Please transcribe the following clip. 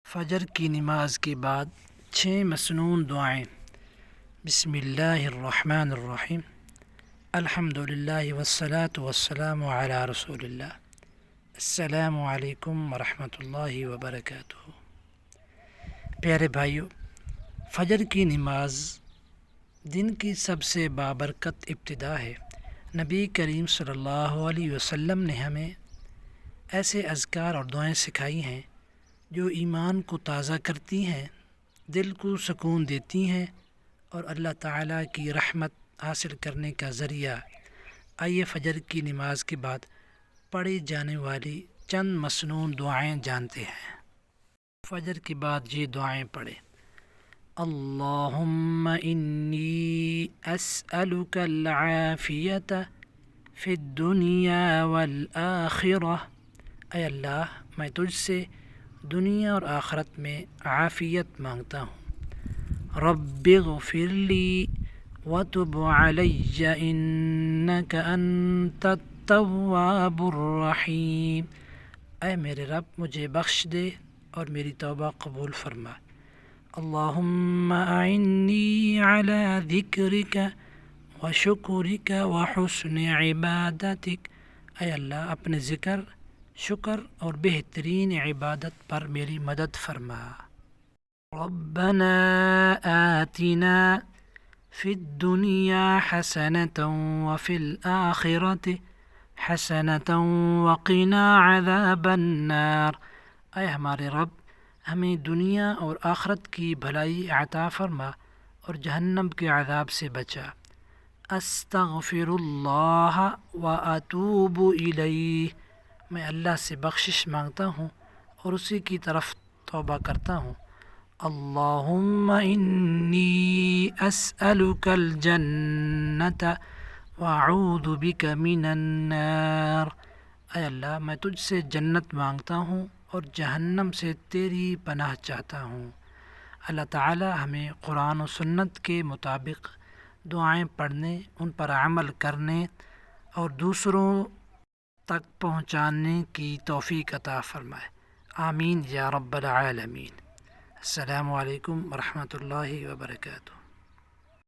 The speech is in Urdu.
فجر کی نماز کے بعد 6 مسنون دعائیں۔ بسم اللہ الرحمن الرحیم، الحمد للہ والصلاة والسلام علی رسول اللہ، السلام علیکم ورحمۃ اللہ وبرکاتہ۔ پیارے بھائیو، فجر کی نماز دن کی سب سے بابرکت ابتدا ہے۔ نبی کریم صلی اللہ علیہ وسلم نے ہمیں ایسے اذکار اور دعائیں سکھائی ہیں جو ایمان کو تازہ کرتی ہیں، دل کو سکون دیتی ہیں اور اللہ تعالیٰ کی رحمت حاصل کرنے کا ذریعہ۔ آئیے فجر کی نماز کے بعد پڑھی جانے والی چند مسنون دعائیں جانتے ہیں۔ فجر کے بعد یہ دعائیں پڑھیں۔ اللہم انی اسألک العافیۃ فی الدنیا والآخرہ، اے اللہ میں تجھ سے دنیا اور آخرت میں عافیت مانگتا ہوں۔ رب اغفر لی وتب علی انک انت التواب الرحیم، اے میرے رب مجھے بخش دے اور میری توبہ قبول فرما۔ اللہم اعنی علی ذکرک وشکرک وحسن عبادتک، اے اللہ اپنے ذکر، شکر اور بہترین عبادت پر میری مدد فرما۔ ربنا آتنا فی الدنیا حسنۃ وفی الآخرۃ حسنۃ وقنا عذاب النار، اے ہمارے رب ہمیں دنیا اور آخرت کی بھلائی عطا فرما اور جہنم کے عذاب سے بچا۔ استغفر اللہ واتوب الیہ، میں اللہ سے بخشش مانگتا ہوں اور اسی کی طرف توبہ کرتا ہوں۔ اللہم انی اسألک الجنۃ واعوذ بک من النار، اے اللہ میں تجھ سے جنت مانگتا ہوں اور جہنم سے تیری پناہ چاہتا ہوں۔ اللہ تعالی ہمیں قرآن و سنت کے مطابق دعائیں پڑھنے، ان پر عمل کرنے اور دوسروں تک پہنچانے کی توفیق عطا فرمائے، آمین یا رب العالمین۔ السلام علیکم ورحمۃ اللہ وبرکاتہ۔